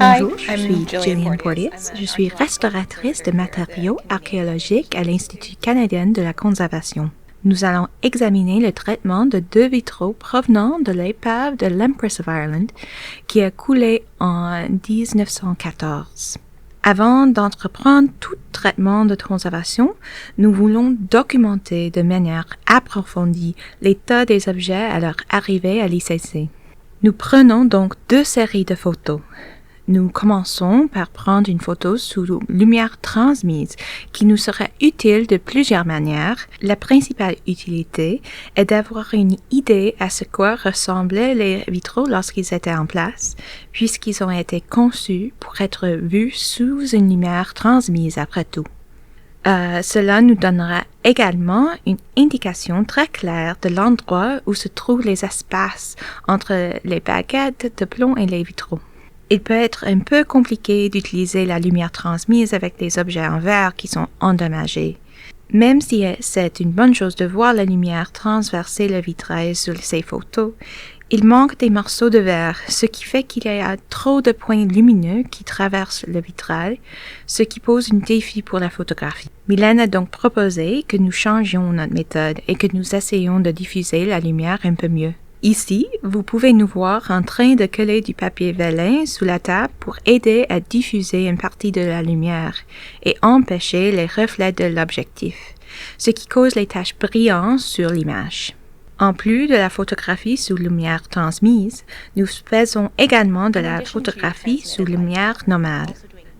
Bonjour, je suis Jillian Porteous. Je suis restauratrice de matériaux archéologiques à l'Institut canadien de la conservation. Nous allons examiner le traitement de deux vitraux provenant de l'épave de l'Empress of Ireland qui a coulé en 1914. Avant d'entreprendre tout traitement de conservation, nous voulons documenter de manière approfondie l'état des objets à leur arrivée à l'ICC. Nous prenons donc deux séries de photos. Nous commençons par prendre une photo sous lumière transmise qui nous sera utile de plusieurs manières. La principale utilité est d'avoir une idée à ce quoi ressemblaient les vitraux lorsqu'ils étaient en place, puisqu'ils ont été conçus pour être vus sous une lumière transmise après tout. Cela nous donnera également une indication très claire de l'endroit où se trouvent les espaces entre les baguettes de plomb et les vitraux. Il peut être un peu compliqué d'utiliser la lumière transmise avec des objets en verre qui sont endommagés. Même si c'est une bonne chose de voir la lumière transverser le vitrail sur ces photos, il manque des morceaux de verre, ce qui fait qu'il y a trop de points lumineux qui traversent le vitrail, ce qui pose un défi pour la photographie. Mylène a donc proposé que nous changions notre méthode et que nous essayions de diffuser la lumière un peu mieux. Ici, vous pouvez nous voir en train de coller du papier vélin sous la table pour aider à diffuser une partie de la lumière et empêcher les reflets de l'objectif, ce qui cause les taches brillantes sur l'image. En plus de la photographie sous lumière transmise, nous faisons également de la photographie sous lumière normale.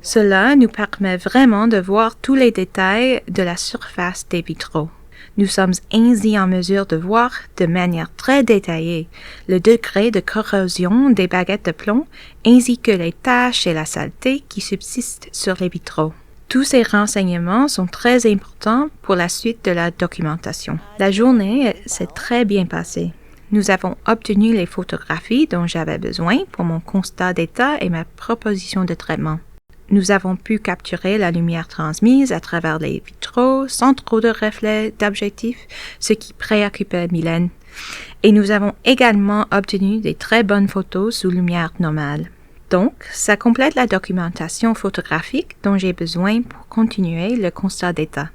Cela nous permet vraiment de voir tous les détails de la surface des vitraux. Nous sommes ainsi en mesure de voir de manière très détaillée le degré de corrosion des baguettes de plomb ainsi que les taches et la saleté qui subsistent sur les vitraux. Tous ces renseignements sont très importants pour la suite de la documentation. La journée s'est très bien passée. Nous avons obtenu les photographies dont j'avais besoin pour mon constat d'état et ma proposition de traitement. Nous avons pu capturer la lumière transmise à travers les vitraux sans trop de reflets d'objectifs, ce qui préoccupait Mylène. Et nous avons également obtenu des très bonnes photos sous lumière normale. Donc, ça complète la documentation photographique dont j'ai besoin pour continuer le constat d'état.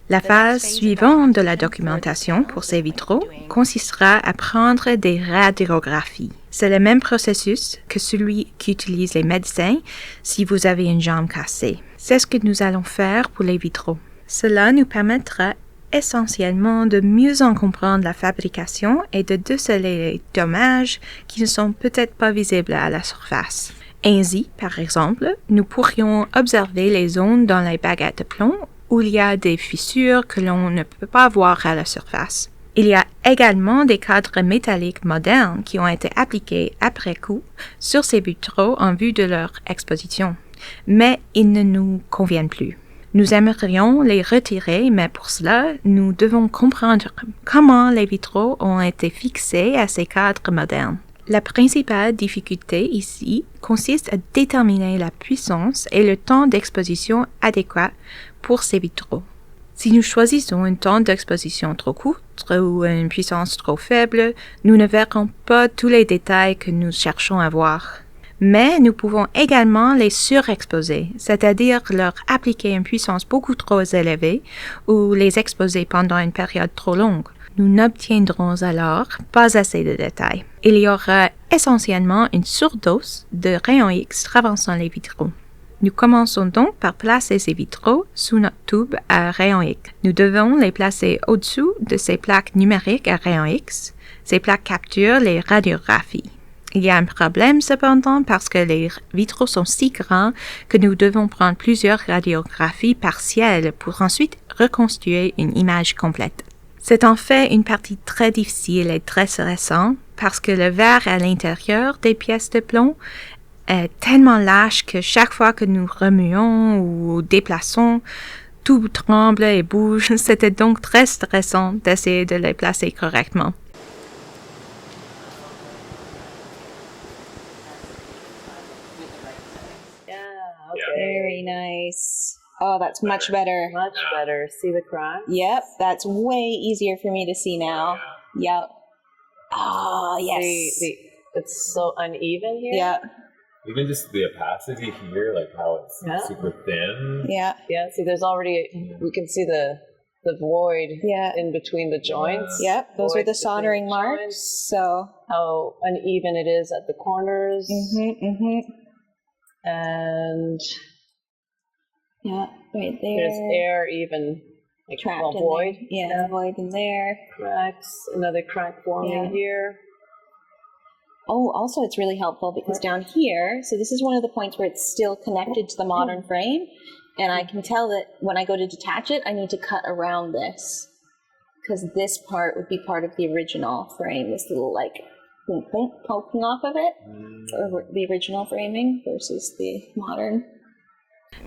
La phase suivante de la documentation pour ces vitraux consistera à prendre des radiographies. C'est le même processus que celui qu'utilisent les médecins si vous avez une jambe cassée. C'est ce que nous allons faire pour les vitraux. Cela nous permettra essentiellement de mieux en comprendre la fabrication et de déceler les dommages qui ne sont peut-être pas visibles à la surface. Ainsi, par exemple, nous pourrions observer les zones dans les baguettes de plomb où il y a des fissures que l'on ne peut pas voir à la surface. Il y a également des cadres métalliques modernes qui ont été appliqués après coup sur ces vitraux en vue de leur exposition, mais ils ne nous conviennent plus. Nous aimerions les retirer, mais pour cela, nous devons comprendre comment les vitraux ont été fixés à ces cadres modernes. La principale difficulté ici consiste à déterminer la puissance et le temps d'exposition adéquat pour ces vitraux. Si nous choisissons un temps d'exposition trop court ou une puissance trop faible, nous ne verrons pas tous les détails que nous cherchons à voir. Mais nous pouvons également les surexposer, c'est-à-dire leur appliquer une puissance beaucoup trop élevée ou les exposer pendant une période trop longue. Nous n'obtiendrons alors pas assez de détails. Il y aura essentiellement une surdose de rayons X traversant les vitraux. Nous commençons donc par placer ces vitraux sous notre tube à rayons X. Nous devons les placer au-dessous de ces plaques numériques à rayons X. Ces plaques capturent les radiographies. Il y a un problème cependant parce que les vitraux sont si grands que nous devons prendre plusieurs radiographies partielles pour ensuite reconstruire une image complète. C'est en fait une partie très difficile et très stressante parce que le verre à l'intérieur des pièces de plomb est tellement lâche que chaque fois que nous remuons ou déplaçons, tout tremble et bouge. C'était donc très stressant d'essayer de les placer correctement. Very nice. Oh, that's much better. Much better. See the crack? Yep, that's way easier for me to see now. Yep. Oh, yes. It's so uneven here. Yeah. Even just the opacity here, like how it's Yeah. super thin. Yeah. Yeah, see, there's already, we can see the void in between the joints. Yep. Those are Void the between soldering the marks. joints, So. how uneven it is at the corners. And Yeah, right there. there's air even, like, Trapped well, in void. there. Yeah, void in there. Cracks, another crack forming here. Oh, also it's really helpful because down here, so this is one of the points where it's still connected to the modern frame, and I can tell that when I go to detach it, I need to cut around this because this part would be part of the original frame, this little like poking off of it, or the original framing versus the modern.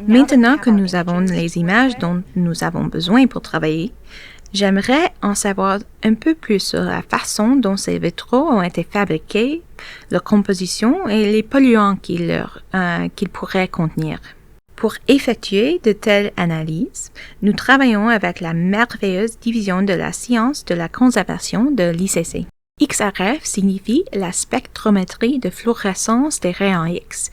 Maintenant que nous avons les images dont nous avons besoin pour travailler, j'aimerais en savoir un peu plus sur la façon dont ces vitraux ont été fabriqués, leur composition et les polluants qu'ils pourraient contenir. Pour effectuer de telles analyses, nous travaillons avec la merveilleuse division de la science de la conservation de l'ICC. XRF signifie la spectrométrie de fluorescence des rayons X,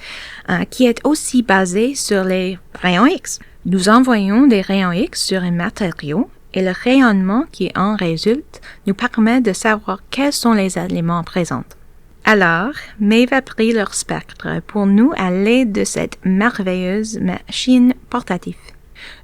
qui est aussi basée sur les rayons X. Nous envoyons des rayons X sur un matériau et le rayonnement qui en résulte nous permet de savoir quels sont les éléments présents. Alors, Maeve a pris leur spectre pour nous à l'aide de cette merveilleuse machine portative.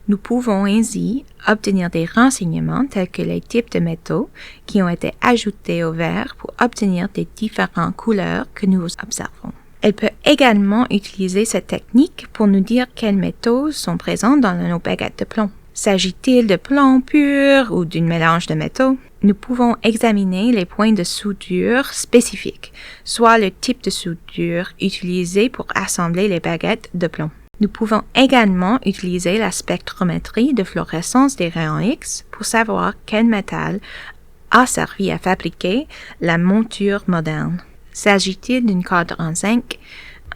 Nous pouvons ainsi obtenir des renseignements tels que les types de métaux qui ont été ajoutés au verre pour obtenir des différentes couleurs que nous observons. Elle peut également utiliser cette technique pour nous dire quels métaux sont présents dans nos baguettes de plomb. S'agit-il de plomb pur ou d'un mélange de métaux? Nous pouvons examiner les points de soudure spécifiques, soit le type de soudure utilisé pour assembler les baguettes de plomb. Nous pouvons également utiliser la spectrométrie de fluorescence des rayons X pour savoir quel métal a servi à fabriquer la monture moderne. S'agit-il d'une cadre en zinc,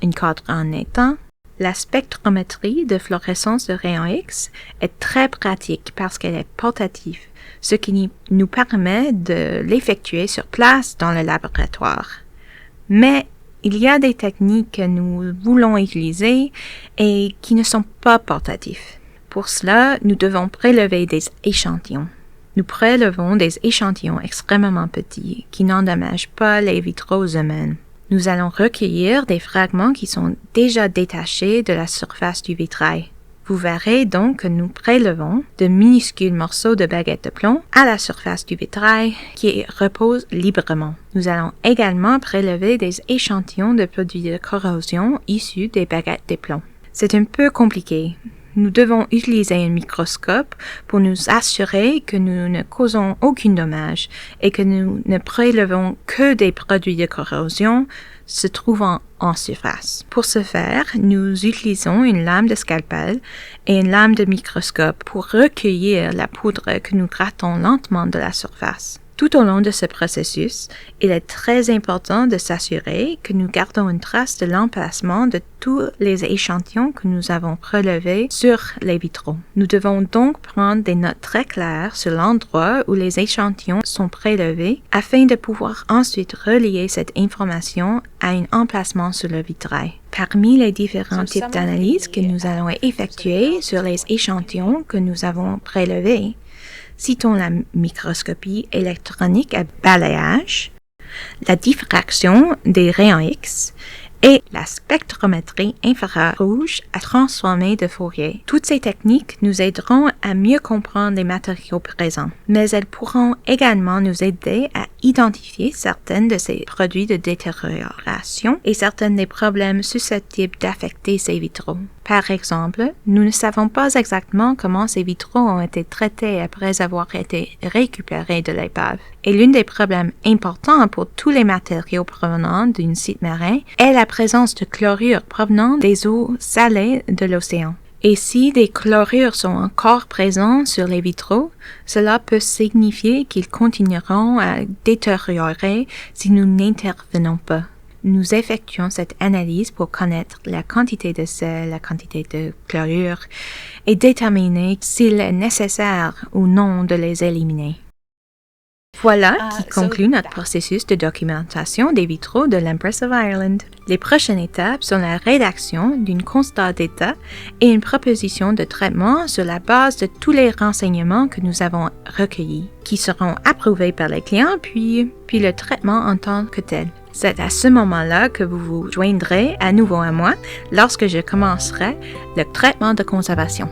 une cadre en étain? La spectrométrie de fluorescence de rayons X est très pratique parce qu'elle est portative, ce qui nous permet de l'effectuer sur place dans le laboratoire. Mais il y a des techniques que nous voulons utiliser et qui ne sont pas portatifs. Pour cela, nous devons prélever des échantillons. Nous prélevons des échantillons extrêmement petits qui n'endommagent pas les vitraux eux-mêmes. Nous allons recueillir des fragments qui sont déjà détachés de la surface du vitrail. Vous verrez donc que nous prélevons de minuscules morceaux de baguettes de plomb à la surface du vitrail qui reposent librement. Nous allons également prélever des échantillons de produits de corrosion issus des baguettes de plomb. C'est un peu compliqué. Nous devons utiliser un microscope pour nous assurer que nous ne causons aucun dommage et que nous ne prélevons que des produits de corrosion se trouvant en surface. Pour ce faire, nous utilisons une lame de scalpel et une lame de microscope pour recueillir la poudre que nous grattons lentement de la surface. Tout au long de ce processus, il est très important de s'assurer que nous gardons une trace de l'emplacement de tous les échantillons que nous avons prélevés sur les vitraux. Nous devons donc prendre des notes très claires sur l'endroit où les échantillons sont prélevés afin de pouvoir ensuite relier cette information à un emplacement sur le vitrail. Parmi les différents types d'analyses que nous allons effectuer sur les échantillons que nous avons prélevés, citons la microscopie électronique à balayage, la diffraction des rayons X et la spectrométrie infrarouge à transformer de Fourier. Toutes ces techniques nous aideront à mieux comprendre les matériaux présents, mais elles pourront également nous aider à identifier certains de ces produits de détérioration et certains des problèmes susceptibles d'affecter ces vitraux. Par exemple, nous ne savons pas exactement comment ces vitraux ont été traités après avoir été récupérés de l'épave. Et l'un des problèmes importants pour tous les matériaux provenant d'un site marin est la présence de chlorure provenant des eaux salées de l'océan. Et si des chlorures sont encore présents sur les vitraux, cela peut signifier qu'ils continueront à détériorer si nous n'intervenons pas. Nous effectuons cette analyse pour connaître la quantité de sel, la quantité de chlorure et déterminer s'il est nécessaire ou non de les éliminer. Voilà qui conclut notre processus de documentation des vitraux de l'Empress of Ireland. Les prochaines étapes sont la rédaction d'un constat d'état et une proposition de traitement sur la base de tous les renseignements que nous avons recueillis, qui seront approuvés par les clients, puis le traitement en tant que tel. C'est à ce moment-là que vous vous joindrez à nouveau à moi lorsque je commencerai le traitement de conservation.